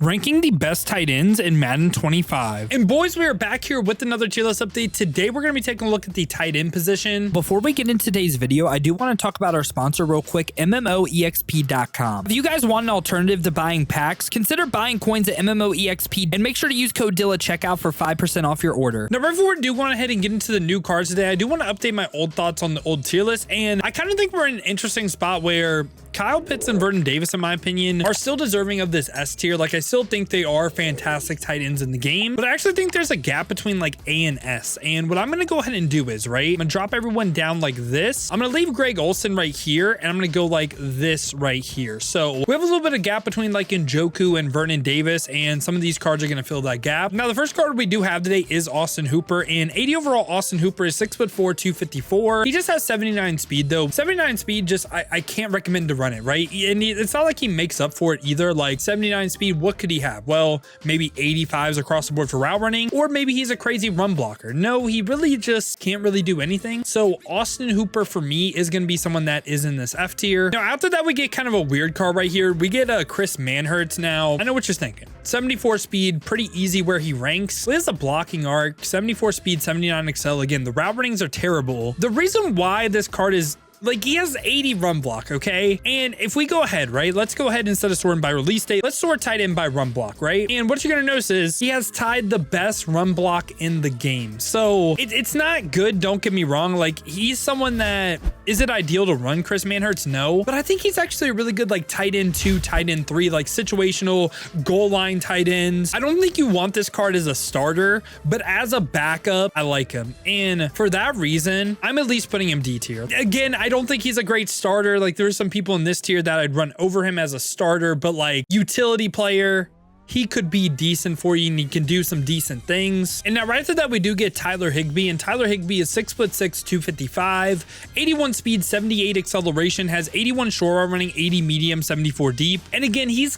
ranking the best tight ends in Madden 25. And boys, we are back here with another tier list update. Today, we're going to be taking a look at the tight end position. Before we get into today's video, I do want to talk about our sponsor real quick, MMOEXP.com. If you guys want an alternative to buying packs, consider buying coins at MMOEXP and make sure to use code DILL at checkout for 5% off your order. Now, before we do go ahead and get into the new cards today, I do want to update my old thoughts on the old tier list. And I kind of think we're in an interesting spot where Kyle Pitts and Vernon Davis, in my opinion, are still deserving of this S tier. Like, I still think they are fantastic tight ends in the game, but I actually think there's a gap between like A and S. And what I'm going to go ahead and do is, right, I'm going to drop everyone down like this. I'm going to leave Greg Olsen right here, and I'm going to go like this right here. So we have a little bit of gap between like Njoku and Vernon Davis, and some of these cards are going to fill that gap. Now, the first card we do have today is Austin Hooper, and 80 overall Austin Hooper is 6'4", 254. He just has 79 speed though. 79 speed, just I can't recommend to run it, right? And it's not like he makes up for it either. Like 79 speed, what could he have? Well, maybe 85s across the board for route running, or maybe he's a crazy run blocker. No, he really just can't really do anything. So Austin Hooper for me is going to be someone that is in this F tier. Now, after that, we get kind of a weird card right here. We get a Chris Manhertz. Now, I know what you're thinking. 74 speed, pretty easy where he ranks. He has a blocking arc, 74 speed, 79 excel. Again, the route runnings are terrible. The reason why this card is like, he has 80 run block, okay? And if we go ahead, right, let's go ahead instead of sorting by release date, let's sort tight end by run block, right? And what you're gonna notice is he has tied the best run block in the game. So it's not good, don't get me wrong. Like, he's someone that, is it ideal to run Chris Manhertz? No, but I think he's actually a really good like tight end 2, tight end 3, like situational goal line tight ends. I don't think you want this card as a starter, but as a backup, I like him. And for that reason, I'm at least putting him D tier. Again, I don't think he's a great starter. Like, there's some people in this tier that I'd run over him as a starter, but like utility player, he could be decent for you and he can do some decent things. And now right after that, we do get Tyler Higbee, and Tyler Higbee is 6'6", 255, 81 speed, 78 acceleration, has 81 short route running, 80 medium, 74 deep. And again, he's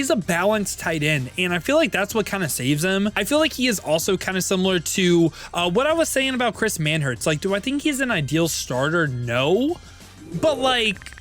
a balanced tight end, and I feel like that's what kind of saves him. I feel like he is also kind of similar to what I was saying about Chris Manhertz. Like, do I think he's an ideal starter? No, but like,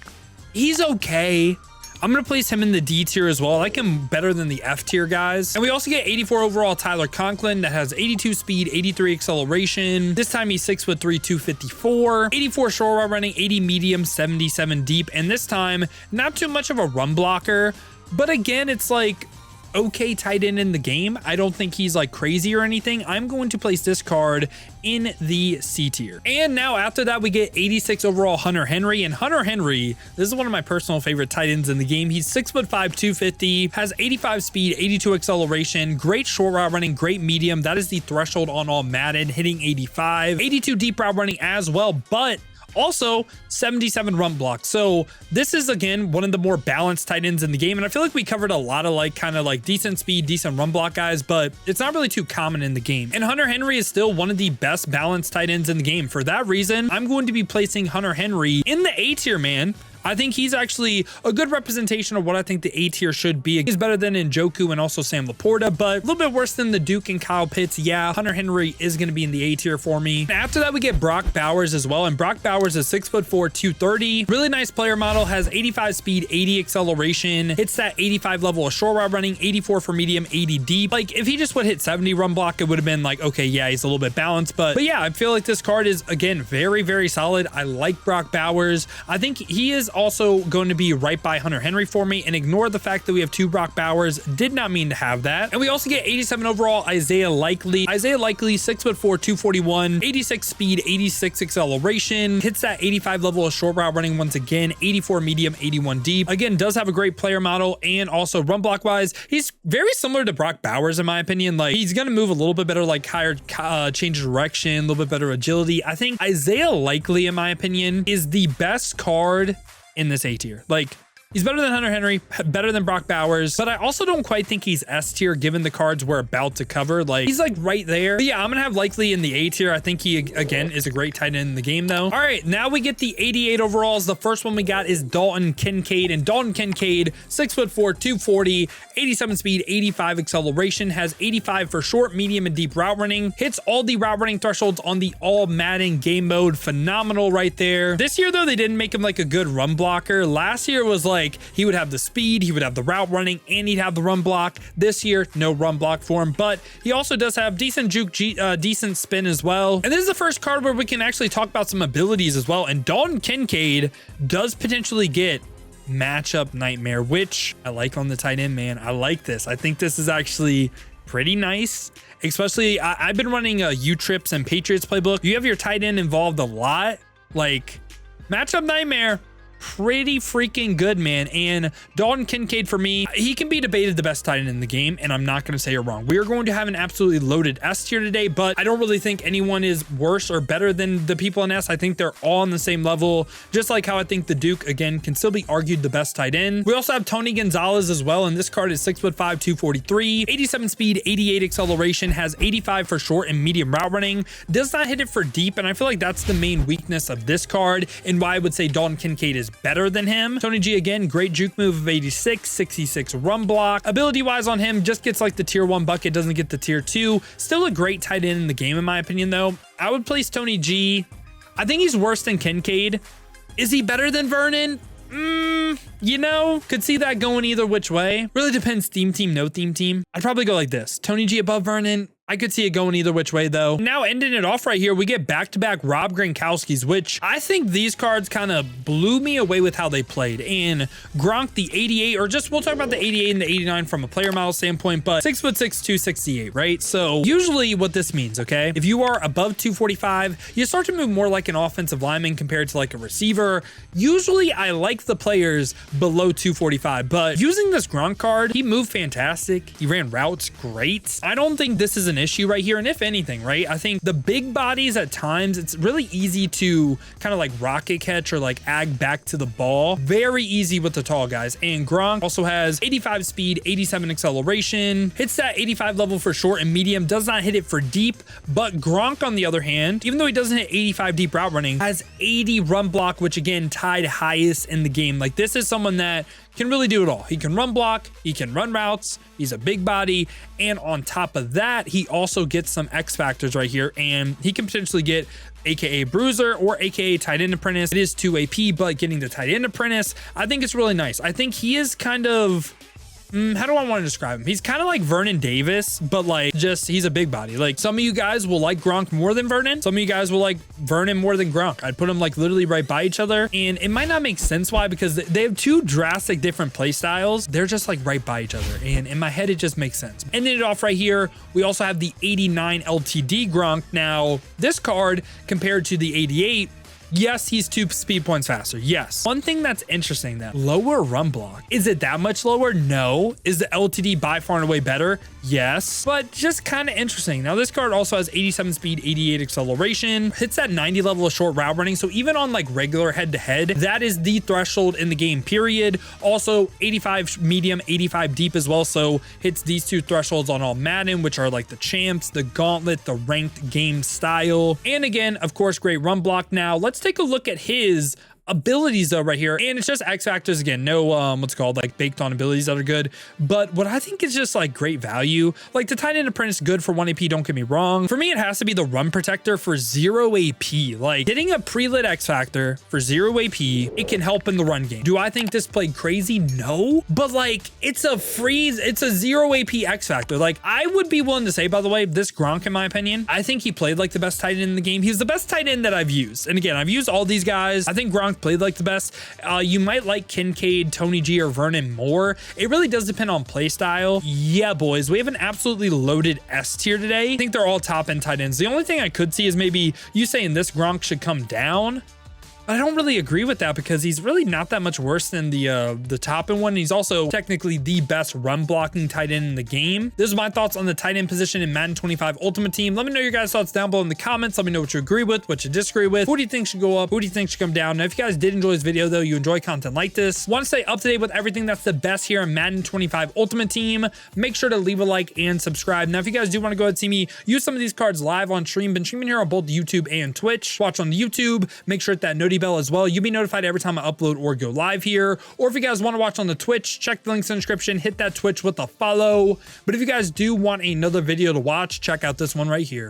he's okay. I'm going to place him in the D tier as well. I like him better than the F tier guys. And we also get 84 overall Tyler Conlin that has 82 speed, 83 acceleration. This time he's 6'3", 254, 84 short route running, 80 medium, 77 deep. And this time, not too much of a run blocker, but again, it's like okay tight end in the game. I don't think he's like crazy or anything. I'm going to place this card in the C tier. And now after that, we get 86 overall Hunter Henry. And Hunter Henry, this is one of my personal favorite tight ends in the game. He's 6'5", 250, has 85 speed, 82 acceleration, great short route running, great medium. That is the threshold on all Madden, hitting 85, 82 deep route running as well, but also 77 run block. So this is, again, one of the more balanced tight ends in the game. And I feel like we covered a lot of like kind of like decent speed, decent run block guys, but it's not really too common in the game. And Hunter Henry is still one of the best balanced tight ends in the game. For that reason, I'm going to be placing Hunter Henry in the A tier, man. I think he's actually a good representation of what I think the A tier should be. He's better than Njoku and also Sam Laporta, but a little bit worse than the Duke and Kyle Pitts. Yeah, Hunter Henry is going to be in the A tier for me. And after that, we get Brock Bowers as well. And Brock Bowers is 6'4", 230. Really nice player model, has 85 speed, 80 acceleration, hits that 85 level of short route running, 84 for medium, 80 deep. Like, if he just would hit 70 run block, it would have been like, okay, yeah, he's a little bit balanced. But yeah, I feel like this card is, again, very, very solid. I like Brock Bowers. I think he is also going to be right by Hunter Henry for me, and ignore the fact that we have 2 Brock Bowers. Did not mean to have that. And we also get 87 overall Isaiah Likely. Isaiah Likely, 6'4", 241, 86 speed, 86 acceleration, hits that 85 level of short route running once again, 84 medium, 81 deep. Again, does have a great player model, and also run block wise, he's very similar to Brock Bowers in my opinion. Like, he's going to move a little bit better, like higher change of direction, a little bit better agility. I think Isaiah Likely, in my opinion, is the best card in this A tier. Like, He's better than Hunter Henry, better than Brock Bowers, but I also don't quite think he's S tier given the cards we're about to cover. Like, he's like right there. But yeah, I'm gonna have Likely in the A tier. I think he, again, is a great tight end in the game though. All right, now we get the 88 overalls. The first one we got is Dalton Kade, and Dalton Kade, 6'4", 240, 87 speed, 85 acceleration, has 85 for short, medium, and deep route running. Hits all the route running thresholds on the all Madden game mode. Phenomenal right there. This year though, they didn't make him like a good run blocker. Last year was like, like he would have the speed, he would have the route running, and he'd have the run block. This year, no run block for him, but he also does have decent juke, decent spin as well. And this is the first card where we can actually talk about some abilities as well. And Dalton Kade does potentially get matchup nightmare, which I like on the tight end, man. I like this. I think this is actually pretty nice, especially I've been running a U-Trips and Patriots playbook. You have your tight end involved a lot. Like, matchup nightmare, pretty freaking good, man. And Dalton Kade, for me, he can be debated the best tight end in the game, and I'm not going to say you're wrong. We are going to have an absolutely loaded S tier today, but I don't really think anyone is worse or better than the people in S. I think they're all on the same level, just like how I think the Duke, again, can still be argued the best tight end. We also have Tony Gonzalez as well, and this card is 6'5", 243, 87 speed, 88 acceleration, has 85 for short and medium route running, does not hit it for deep, and I feel like that's the main weakness of this card and why I would say Dalton Kade is better than him. Tony G, again, great juke move of 86, 66 run block. Ability wise on him, just gets like the tier 1 bucket, doesn't get the tier 2. Still a great tight end in the game, in my opinion, though. I would place Tony G. I think he's worse than Kade. Is he better than Vernon? You know, could see that going either which way. Really depends, theme team, no theme team. I'd probably go like this. Tony G above Vernon. I could see it going either which way, though. Now, ending it off right here, we get back-to-back Rob Gronkowskis, which I think these cards kind of blew me away with how they played. And Gronk, the 88, or just we'll talk about the 88 and the 89 from a player model standpoint, but 6'6", 268, right? So usually what this means, okay, if you are above 245, you start to move more like an offensive lineman compared to like a receiver. Usually I like the players below 245, but using this Gronk card, he moved fantastic. He ran routes great. I don't think this is an issue right here. And if anything, right, I think the big bodies at times, it's really easy to kind of like rocket catch or like ag back to the ball. Very easy with the tall guys. And Gronk also has 85 speed, 87 acceleration, hits that 85 level for short and medium, does not hit it for deep. But Gronk, on the other hand, even though he doesn't hit 85 deep route running, has 80 run block, which again, tied highest in the game. Like, this is someone that can really do it all. He can run block, he can run routes, he's a big body, and on top of that, he also gets some X factors right here, and he can potentially get aka Bruiser or aka Tight End Apprentice. It is 2 AP, but getting the Tight End Apprentice, I think it's really nice. I think he is kind of, how do I want to describe him? He's kind of like Vernon Davis, but like just, he's a big body. Like, some of you guys will like Gronk more than Vernon. Some of you guys will like Vernon more than Gronk. I'd put them like literally right by each other. And it might not make sense why, because they have two drastic different play styles. They're just like right by each other. And in my head, it just makes sense. Ending it off right here, we also have the 89 LTD Gronk. Now, this card compared to the 88, yes, he's 2 speed points faster. Yes. One thing that's interesting, that lower run block. Is it that much lower? No. Is the LTD by far and away better? Yes. But just kind of interesting. Now, this card also has 87 speed, 88 acceleration, hits that 90 level of short route running. So even on like regular head-to-head, that is the threshold in the game, period. Also 85 medium, 85 deep as well. So hits these two thresholds on all Madden, which are like the champs, the gauntlet, the ranked game style. And again, of course, great run block. Now, let's take a look at his abilities though right here, and it's just X factors again, no what's it called, like baked on abilities that are good. But what I think is just like great value, like the Tight End Apprentice, good for 1 AP, don't get me wrong. For me, it has to be the Run Protector for 0 AP. Like, getting a pre-lit X factor for 0 AP, it can help in the run game. Do I think this played crazy? No, but like, it's a freeze, it's a 0 AP X factor. Like, I would be willing to say, by the way, this Gronk, in my opinion, I think he played like the best tight end in the game. He's the best tight end that I've used, and again, I've used all these guys. I think Gronk played like the best. You might like Kade, Tony G, or Vernon more. It really does depend on play style. Yeah, boys, we have an absolutely loaded S tier today. I think they're all top end tight ends. The only thing I could see is maybe you saying this Gronk should come down. But I don't really agree with that, because he's really not that much worse than the top end one. He's also technically the best run blocking tight end in the game. This is my thoughts on the tight end position in Madden 25 Ultimate Team. Let me know your guys' thoughts down below in the comments. Let me know what you agree with, what you disagree with. Who do you think should go up? Who do you think should come down? Now, if you guys did enjoy this video though, you enjoy content like this, want to stay up to date with everything that's the best here in Madden 25 Ultimate Team, make sure to leave a like and subscribe. Now, if you guys do want to go ahead and see me use some of these cards live on stream, been streaming here on both YouTube and Twitch. Watch on the YouTube, make sure that notification bell as well. You'll be notified every time I upload or go live here. Or if you guys want to watch on the Twitch, check the links in the description, hit that Twitch with a follow. But if you guys do want another video to watch, check out this one right here.